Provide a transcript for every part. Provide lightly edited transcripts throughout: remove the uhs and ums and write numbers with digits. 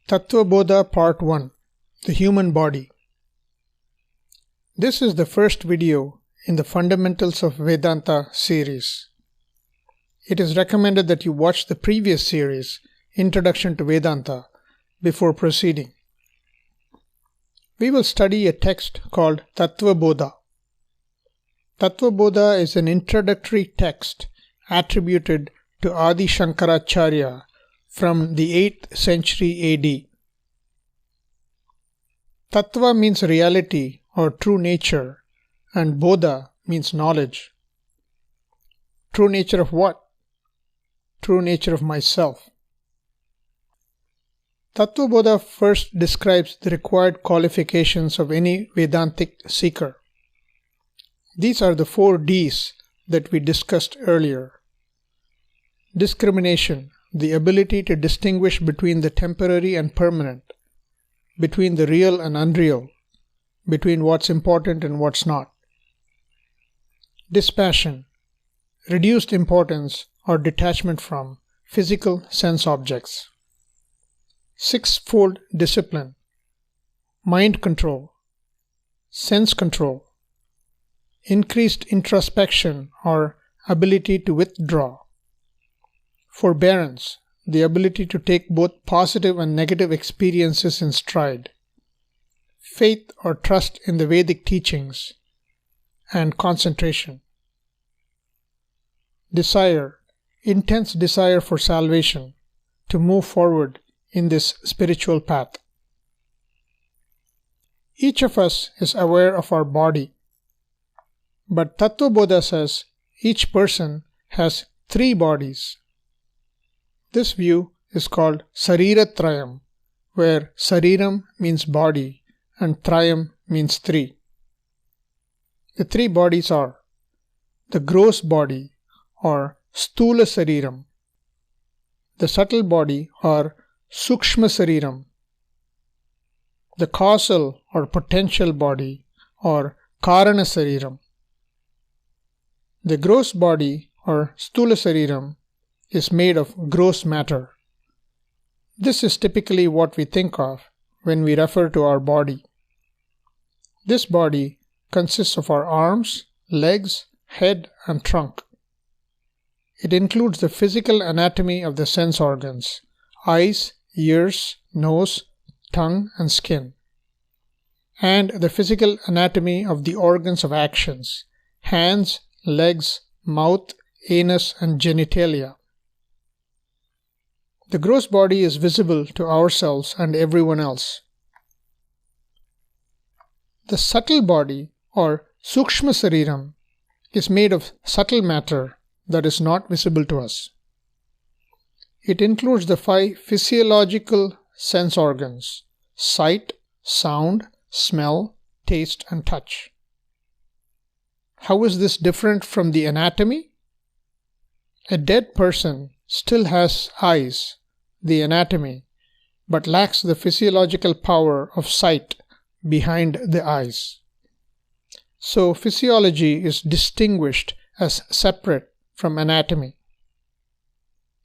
Tathva Bodha Part 1 The Human Body. This is the first video in the Fundamentals of Vedanta series. It is recommended that you watch the previous series, Introduction to Vedanta, before proceeding. We will study a text called Tathva Bodha. Tathva Bodha is an introductory text attributed to Adhi Shankara from the 8th century AD. Tattva means reality or true nature, and Bodha means knowledge. True nature of what? True nature of myself. Tathva Bodha first describes the required qualifications of any Vedantic seeker. These are the 4 Ds that we discussed earlier. Discrimination, the ability to distinguish between the temporary and permanent, between the real and unreal, between what's important and what's not. Dispassion, reduced importance or detachment from physical sense objects. 6-fold discipline, mind control, sense control, increased introspection or ability to withdraw. Forbearance, the ability to take both positive and negative experiences in stride. Faith or trust in the Vedic teachings. And concentration. Desire, intense desire for salvation, to move forward in this spiritual path. Each of us is aware of our body, but Tathva Bodha says each person has 3 bodies. This view is called Sariratrayam, where Sariram means body and Trayam means 3. The 3 bodies are the gross body or Stula Sariram, the subtle body or Sukshma Sariram, the causal or potential body or Karana Sariram. The gross body or Stula Sariram is made of gross matter. This is typically what we think of when we refer to our body. This body consists of our arms, legs, head, and trunk. It includes the physical anatomy of the sense organs, eyes, ears, nose, tongue, and skin, and the physical anatomy of the organs of actions, hands, legs, mouth, anus, and genitalia. The gross body is visible to ourselves and everyone else. The subtle body, or Sukshma Sariram, is made of subtle matter that is not visible to us. It includes the 5 physiological sense organs: sight, sound, smell, taste, and touch. How is this different from the anatomy? A dead person still has eyes, the anatomy, but lacks the physiological power of sight behind the eyes. So physiology is distinguished as separate from anatomy.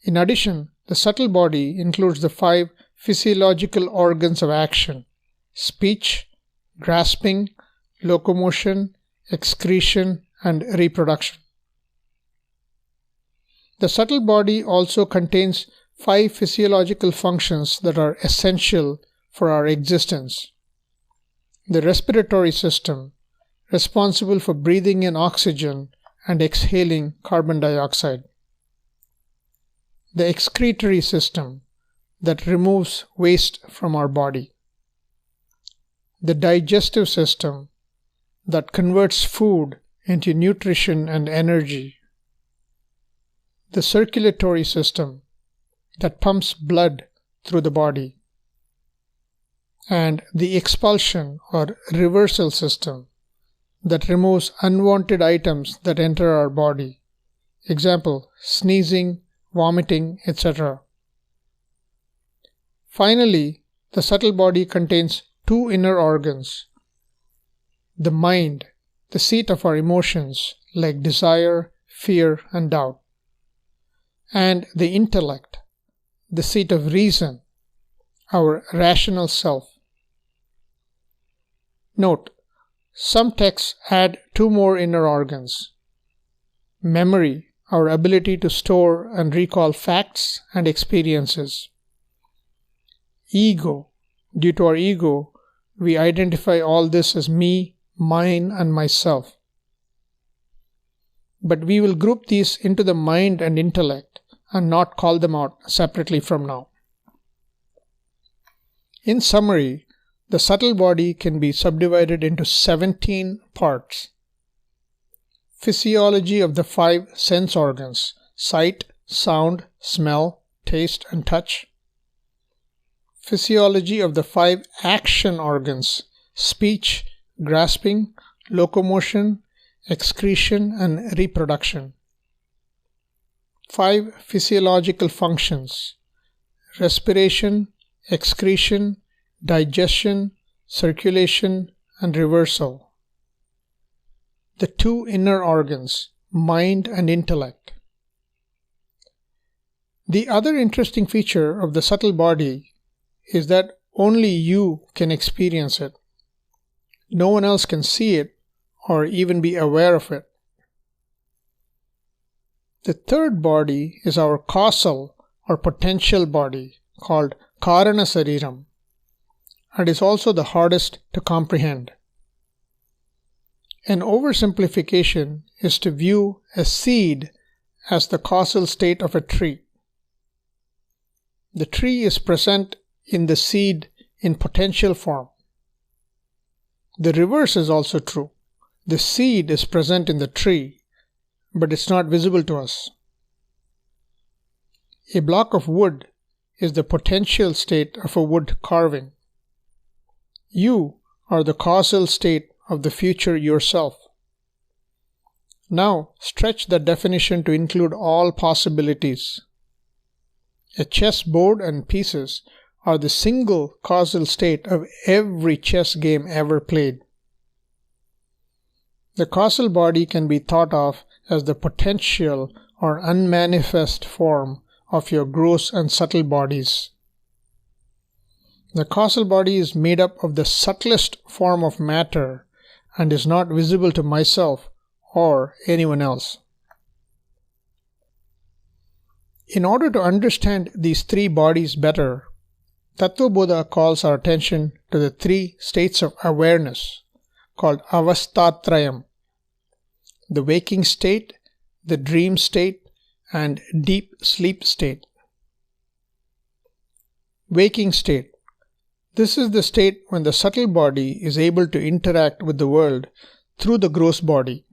In addition, the subtle body includes the 5 physiological organs of action: speech, grasping, locomotion, excretion, and reproduction. The subtle body also contains 5 physiological functions that are essential for our existence. The respiratory system, responsible for breathing in oxygen and exhaling carbon dioxide. The excretory system, that removes waste from our body. The digestive system, that converts food into nutrition and energy. The circulatory system, that pumps blood through the body. And the expulsion or reversal system, that removes unwanted items that enter our body. Example, sneezing, vomiting, etc. Finally, the subtle body contains 2 inner organs: the mind, the seat of our emotions like desire, fear, and doubt, and the intellect, the seat of reason, our rational self. Note, some texts add two more inner organs. Memory, our ability to store and recall facts and experiences. Ego, due to our ego, we identify all this as me, mine, and myself. But we will group these into the mind and intellect and not call them out separately from now. In summary, the subtle body can be subdivided into 17 parts. Physiology of the 5 sense organs: sight, sound, smell, taste, and touch. Physiology of the 5 action organs: speech, grasping, locomotion, excretion, and reproduction. 5 physiological functions: respiration, excretion, digestion, circulation, and reversal. The 2 inner organs, mind and intellect. The other interesting feature of the subtle body is that only you can experience it. No one else can see it or even be aware of it. The third body is our causal or potential body called Karana Sariram, and is also the hardest to comprehend. An oversimplification is to view a seed as the causal state of a tree. The tree is present in the seed in potential form. The reverse is also true. The seed is present in the tree, but it's not visible to us. A block of wood is the potential state of a wood carving. You are the causal state of the future yourself. Now stretch that definition to include all possibilities. A chess board and pieces are the single causal state of every chess game ever played. The causal body can be thought of as the potential or unmanifest form of your gross and subtle bodies. The causal body is made up of the subtlest form of matter and is not visible to myself or anyone else. In order to understand these 3 bodies better, Tathva Bodha calls our attention to the 3 states of awareness called Avastatrayam: the waking state, the dream state, and deep sleep state. Waking state. This is the state when the subtle body is able to interact with the world through the gross body.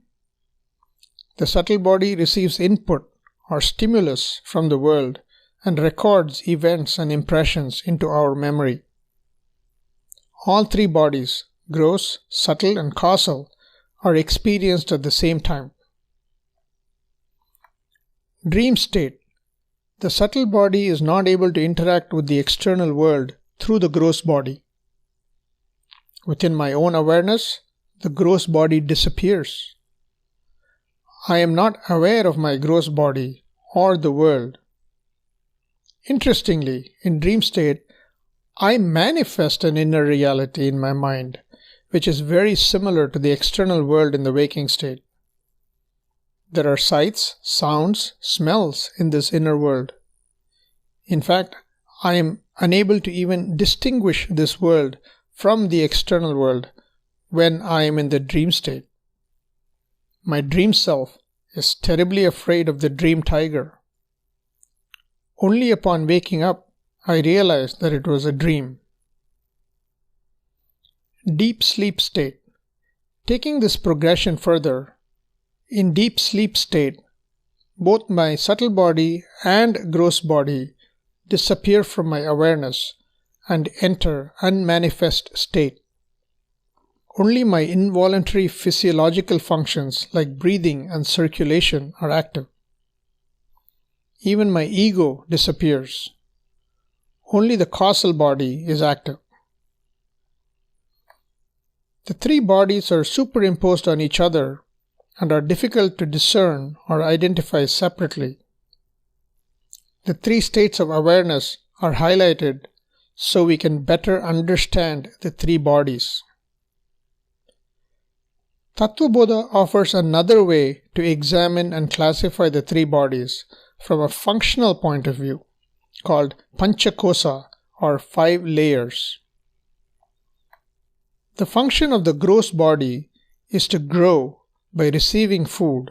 The subtle body receives input or stimulus from the world and records events and impressions into our memory. All 3 bodies, gross, subtle, and causal, are experienced at the same time. Dream state. The subtle body is not able to interact with the external world through the gross body. Within my own awareness, the gross body disappears. I am not aware of my gross body or the world. Interestingly, in dream state, I manifest an inner reality in my mind, which is very similar to the external world in the waking state. There are sights, sounds, smells in this inner world. In fact, I am unable to even distinguish this world from the external world when I am in the dream state. My dream self is terribly afraid of the dream tiger. Only upon waking up, I realized that it was a dream. Deep sleep state. Taking this progression further, in deep sleep state, both my subtle body and gross body disappear from my awareness and enter unmanifest state. Only my involuntary physiological functions like breathing and circulation are active. Even my ego disappears. Only the causal body is active. The 3 bodies are superimposed on each other and are difficult to discern or identify separately. The 3 states of awareness are highlighted so we can better understand the three bodies. Tathva Bodha offers another way to examine and classify the three bodies from a functional point of view, called Panchakosa, or 5 layers. The function of the gross body is to grow by receiving food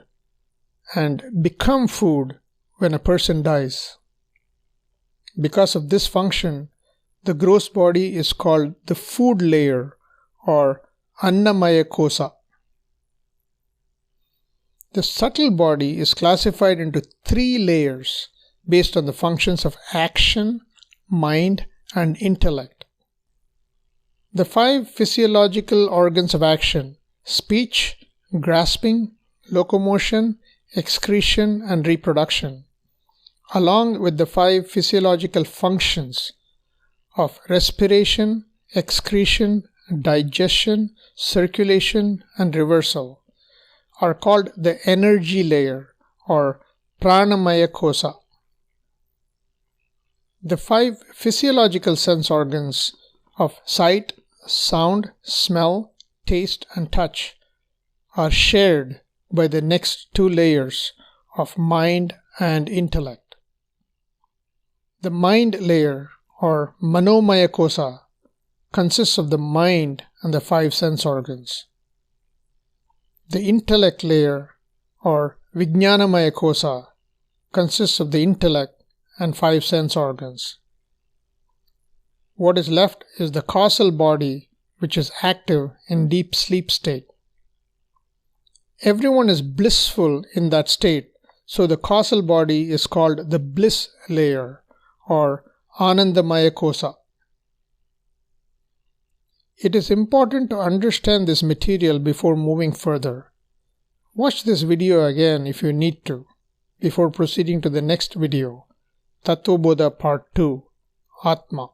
and become food when a person dies. Because of this function, the gross body is called the food layer, or Annamaya Kosa. The subtle body is classified into 3 layers based on the functions of action, mind, and intellect. The 5 physiological organs of action, speech, grasping, locomotion, excretion, and reproduction, along with the 5 physiological functions of respiration, excretion, digestion, circulation, and reversal, are called the energy layer, or Pranamaya Kosa. The 5 physiological sense organs of sight, sound, smell, taste, and touch are shared by the next 2 layers of mind and intellect. The mind layer, or Manomaya Kosa, consists of the mind and the 5 sense organs. The intellect layer, or Vijnanamaya Kosa, consists of the intellect and 5 sense organs. What is left is the causal body, which is active in deep sleep state. Everyone is blissful in that state, so the causal body is called the bliss layer, or Anandamaya Kosa. It is important to understand this material before moving further. Watch this video again if you need to, before proceeding to the next video, Tathva Bodha Part 2, Atma.